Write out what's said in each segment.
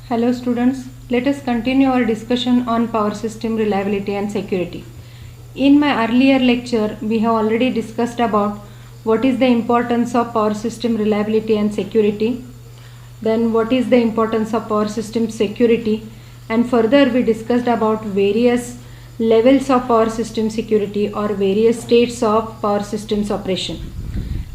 Hello students, let us continue our discussion on power system reliability and security. In my earlier lecture, we have already discussed about what is the importance of power system reliability and security, then what is the importance of power system security, and further we discussed about various levels of power system security or various states of power systems operation.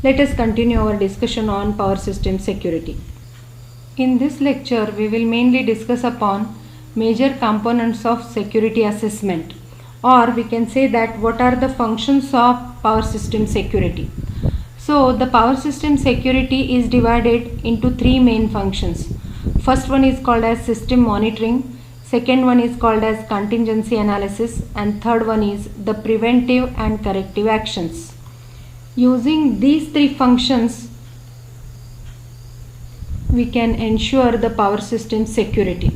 Let us continue our discussion on power system security. In this lecture, we will mainly discuss upon major components of security assessment, or we can say that what are the functions of power system security. So, the power system security is divided into three main functions. First one is called as system monitoring, second one is called as contingency analysis, and third one is the preventive and corrective actions. Using these three functions, we can ensure the power system security.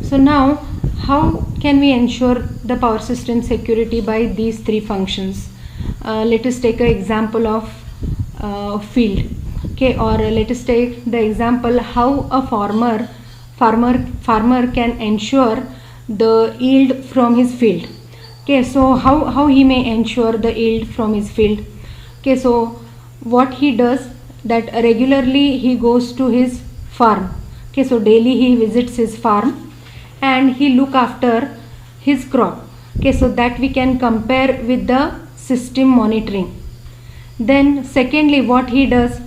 So now, how can we ensure the power system security by these three functions? Let us take an example of field, okay, or let us take the example how a farmer can ensure the yield from his field. Okay, so how he may ensure the yield from his field? Okay, so what he does, that regularly he goes to his farm. Okay, so daily he visits his farm and he look after his crop. Okay, so that we can compare with the system monitoring. Then secondly, what he does,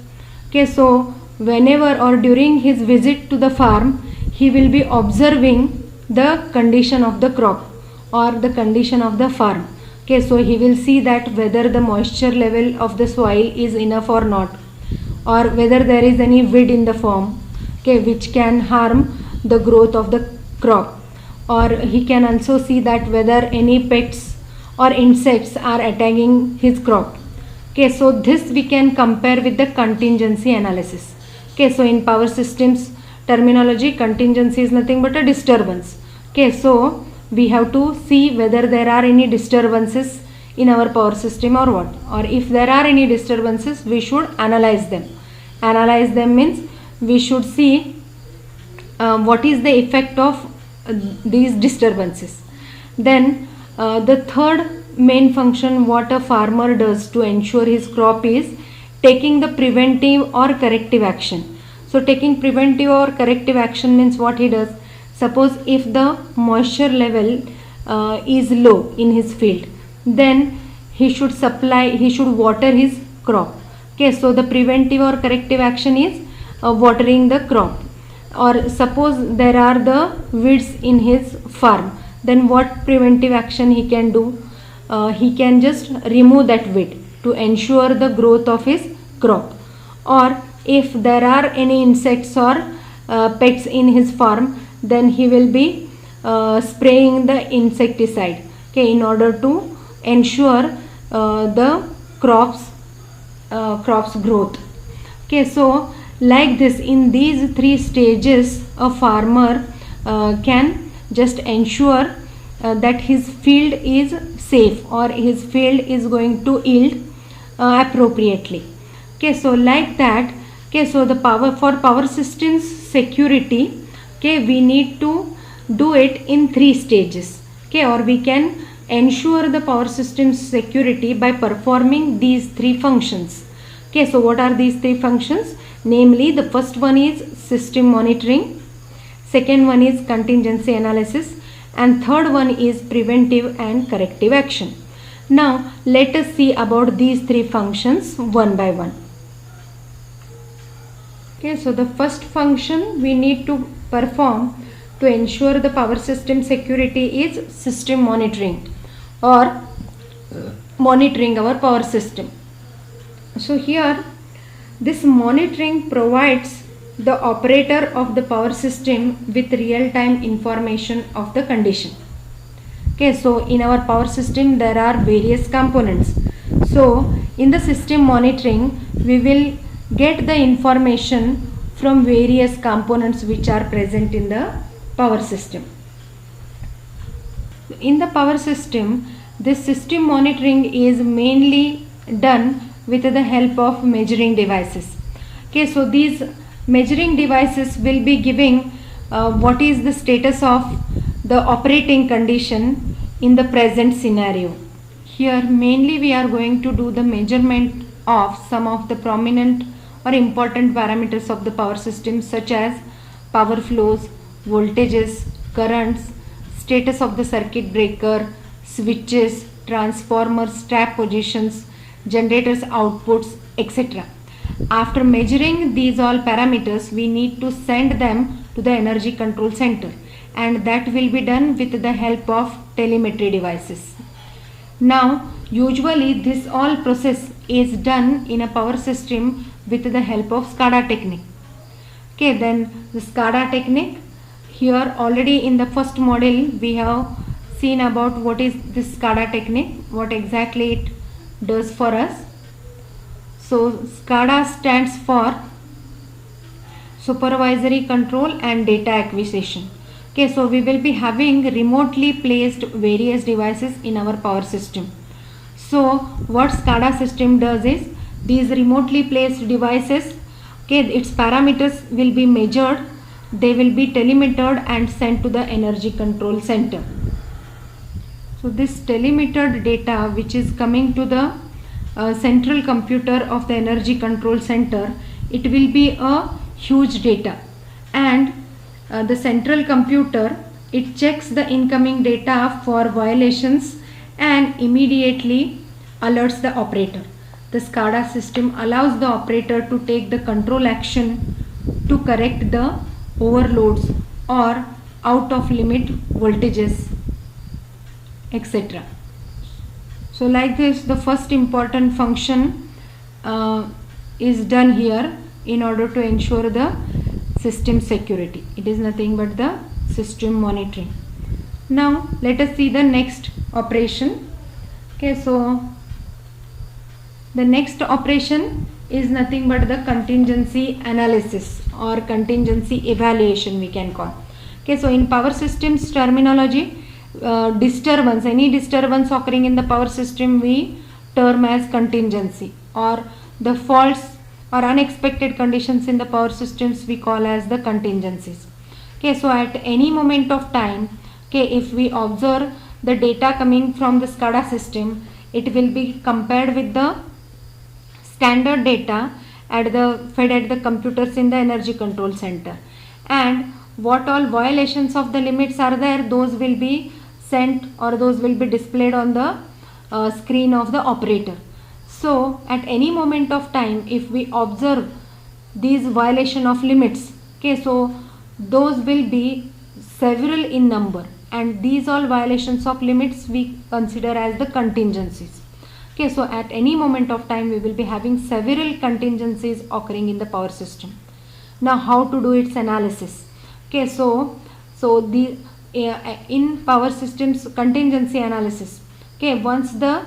okay, so whenever or during his visit to the farm, he will be observing the condition of the crop or the condition of the farm. Okay, so he will see that whether the moisture level of the soil is enough or not, or whether there is any weed in the form, okay, which can harm the growth of the crop, or he can also see that whether any pests or insects are attacking his crop. Okay, so this we can compare with the contingency analysis. Okay, so in power systems terminology, contingency is nothing but a disturbance. Okay, so we have to see whether there are any disturbances in our power system or what, or if there are any disturbances, we should analyze them. Analyze them means we should see what is the effect of these disturbances. Then the third main function what a farmer does to ensure his crop is taking the preventive or corrective action. So taking preventive or corrective action means what he does, suppose if the moisture level is low in his field, then he should water his crop. Okay, so the preventive or corrective action is watering the crop. Or suppose there are the weeds in his farm, then what preventive action he can do? He can just remove that weed to ensure the growth of his crop. Or if there are any insects or pests in his farm, then he will be spraying the insecticide, okay, in order to ensure the crops growth. Okay, so like this, in these three stages a farmer can just ensure that his field is safe or his field is going to yield appropriately. Okay, so like that, okay, so the power systems security, okay, we need to do it in three stages. Okay, or we can ensure the power systems security by performing these three functions. Okay, so what are these three functions? Namely, the first one is system monitoring, second one is contingency analysis, and third one is preventive and corrective action. Now let us see about these three functions one by one. Okay, so the first function we need to perform to ensure the power system security is system monitoring, or monitoring our power system. So here this monitoring provides the operator of the power system with real-time information of the condition. Okay, so in our power system there are various components. So in the system monitoring we will get the information from various components which are present in the power system. In the power system, this system monitoring is mainly done with the help of measuring devices. Okay, so these measuring devices will be giving what is the status of the operating condition in the present scenario. Here mainly we are going to do the measurement of some of the prominent or important parameters of the power system, such as power flows, voltages, currents, status of the circuit breaker, switches, transformers, tap positions, generators outputs, etc. After measuring these all parameters, we need to send them to the energy control center, and that will be done with the help of telemetry devices. Now usually this all process is done in a power system with the help of SCADA technique. Okay, then the SCADA technique, here already in the first module we have seen about what is this SCADA technique, what exactly it does for us. So SCADA stands for supervisory control and data acquisition. Okay, so we will be having remotely placed various devices in our power system. So what SCADA system does is, these remotely placed devices, okay, its parameters will be measured, they will be telemetered and sent to the energy control center. So this telemetered data which is coming to the central computer of the energy control center, it will be a huge data, and the central computer, it checks the incoming data for violations and immediately alerts the operator. The SCADA system allows the operator to take the control action to correct the overloads or out of limit voltages, etc. So like this, the first important function is done here in order to ensure the system security. It is nothing but the system monitoring. Now let us see the next operation. Okay, so the next operation is nothing but the contingency analysis or contingency evaluation we can call. Okay, so in power systems terminology, disturbance, any disturbance occurring in the power system we term as contingency, or the faults or unexpected conditions in the power systems we call as the contingencies. Okay, so at any moment of time, okay, if we observe the data coming from the SCADA system, it will be compared with the standard data fed at the computers in the energy control center, and what all violations of the limits are there, those will be sent or those will be displayed on the screen of the operator. So at any moment of time, if we observe these violation of limits, okay, so those will be several in number, and these all violations of limits we consider as the contingencies. Okay, so at any moment of time we will be having several contingencies occurring in the power system. Now how to do its analysis? Okay, so the in power systems contingency analysis, okay, once the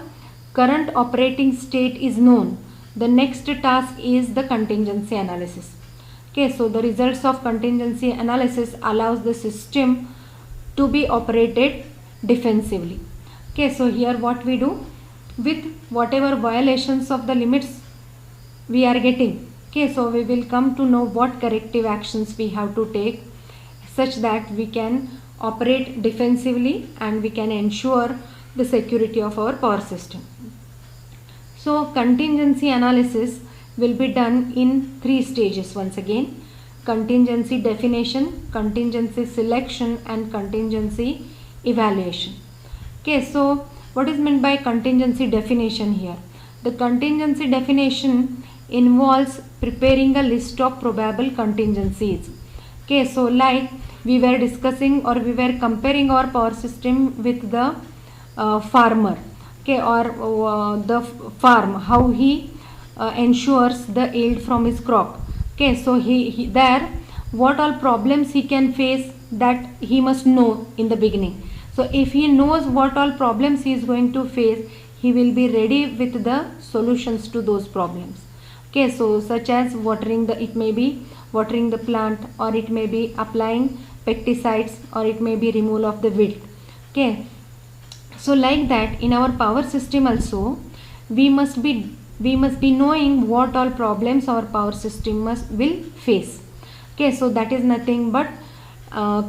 current operating state is known, the next task is the contingency analysis. Okay, so the results of contingency analysis allows the system to be operated defensively. Okay, so here what we do, with whatever violations of the limits we are getting, okay, so we will come to know what corrective actions we have to take such that we can operate defensively and we can ensure the security of our power system. So contingency analysis will be done in 3 stages once again: contingency definition, contingency selection, and contingency evaluation. Okay, so what is meant by contingency definition here? The contingency definition involves preparing a list of probable contingencies. Okay, so like we were discussing or we were comparing our power system with the farmer, okay, or the farm, how he ensures the yield from his crop. Okay, so he there what all problems he can face, that he must know in the beginning. So if he knows what all problems he is going to face, he will be ready with the solutions to those problems. Okay, so such as watering it may be watering the plant, or it may be applying pesticides, or it may be removal of the weed. Okay, so like that in our power system also we must be knowing what all problems our power system will face. Okay, so that is nothing but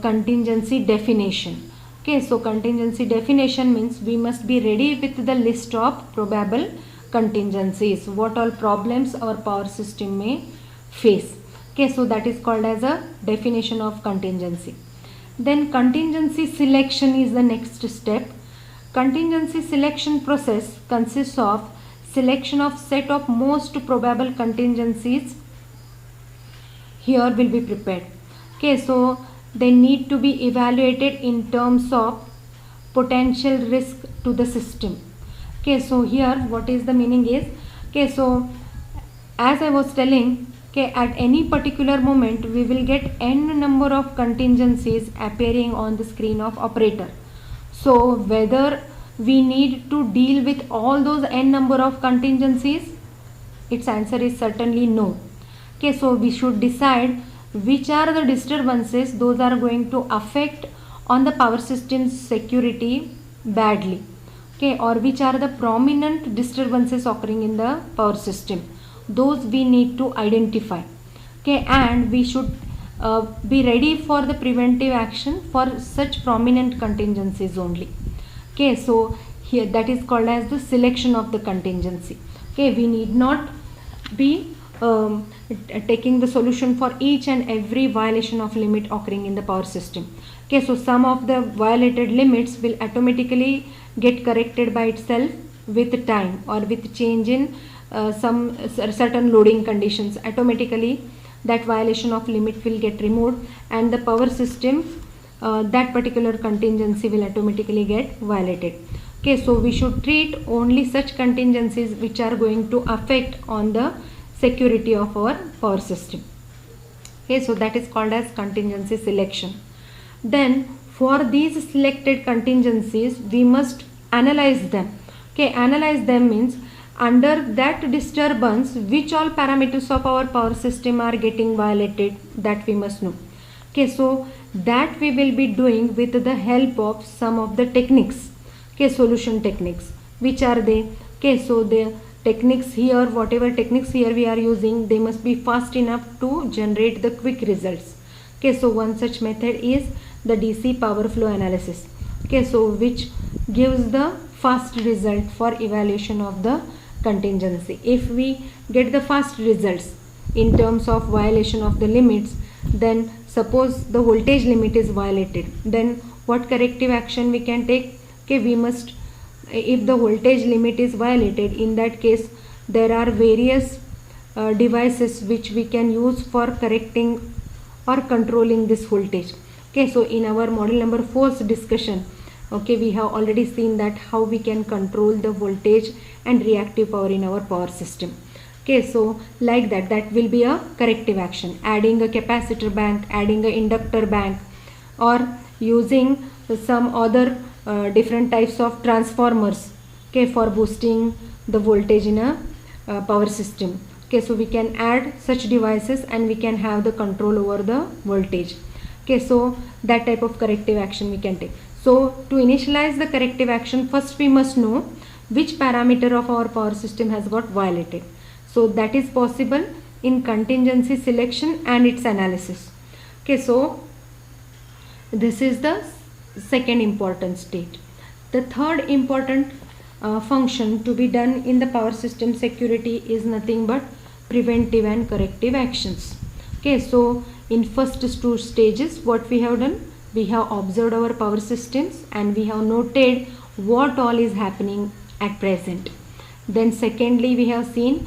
contingency definition. Okay, so contingency definition means we must be ready with the list of probable contingencies, what all problems our power system may face. Okay, so that is called as a definition of contingency. Then contingency selection is the next step. Contingency selection process consists of selection of set of most probable contingencies here will be prepared. Okay, so they need to be evaluated in terms of potential risk to the system. Okay, so here what is the meaning is, okay, so as I was telling, okay, at any particular moment we will get n number of contingencies appearing on the screen of operator. So whether we need to deal with all those n number of contingencies, its answer is certainly no. Okay, so we should decide which are the disturbances those are going to affect on the power system's security badly. Okay, or which are the prominent disturbances occurring in the power system. Those we need to identify. Okay, and we should be ready for the preventive action for such prominent contingencies only. Okay, so here that is called as the selection of the contingency. Okay, we need not be taking the solution for each and every violation of limit occurring in the power system. Okay, so some of the violated limits will automatically get corrected by itself with time or with change in some certain loading conditions. Automatically that violation of limit will get removed and the power system that particular contingency will automatically get violated. Okay, so we should treat only such contingencies which are going to affect on the security of our power system. Okay, so that is called as contingency selection. Then for these selected contingencies we must analyze them. Okay, analyze them means under that disturbance which all parameters of our power system are getting violated, that we must know. Okay, so that we will be doing with the help of some of the techniques. Okay, solution techniques. Which are they? Okay, so the techniques here, whatever techniques here we are using, they must be fast enough to generate the quick results. Okay, so one such method is the DC power flow analysis. Okay, so which gives the fast result for evaluation of the contingency. If we get the fast results in terms of violation of the limits, then suppose the voltage limit is violated, then what corrective action we can take? Okay, we must, if the voltage limit is violated, in that case there are various devices which we can use for correcting or controlling this voltage. Okay, so in our model number 4's discussion, okay, we have already seen that how we can control the voltage and reactive power in our power system. Okay, so like that will be a corrective action. Adding a capacitor bank, adding a inductor bank, or using some other different types of transformers, okay, for boosting the voltage in a power system. Okay, so we can add such devices and we can have the control over the voltage. Okay, so that type of corrective action we can take. So to initialize the corrective action, first we must know which parameter of our power system has got violated. So that is possible in contingency selection and its analysis. Okay, so this is the second important stage. The third important function to be done in the power system security is nothing but preventive and corrective actions. Okay, so in first two stages what we have done, we have observed our power systems and we have noted what all is happening at present. Then secondly, we have seen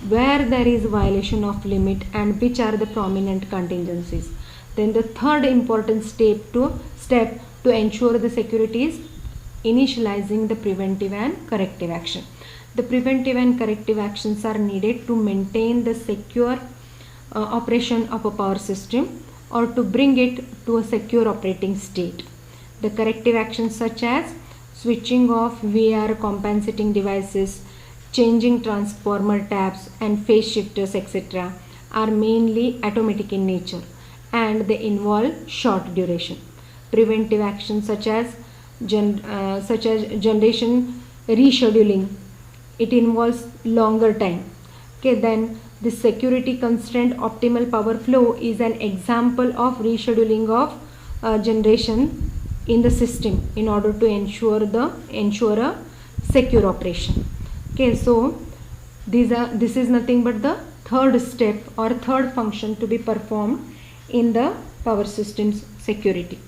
where there is violation of limit and which are the prominent contingencies. Then the third important step to ensure the security is initializing the preventive and corrective action. The preventive and corrective actions are needed to maintain the secure operation of a power system or to bring it to a secure operating state. The corrective actions such as switching off VAR compensating devices, changing transformer taps and phase shifters, etc. are mainly automatic in nature and they involve short duration. Preventive actions such as generation rescheduling, it involves longer time. Okay, then the security constraint optimal power flow is an example of rescheduling of generation in the system in order to ensure a secure operation. Okay, so this is nothing but the third step or third function to be performed in the power system's security.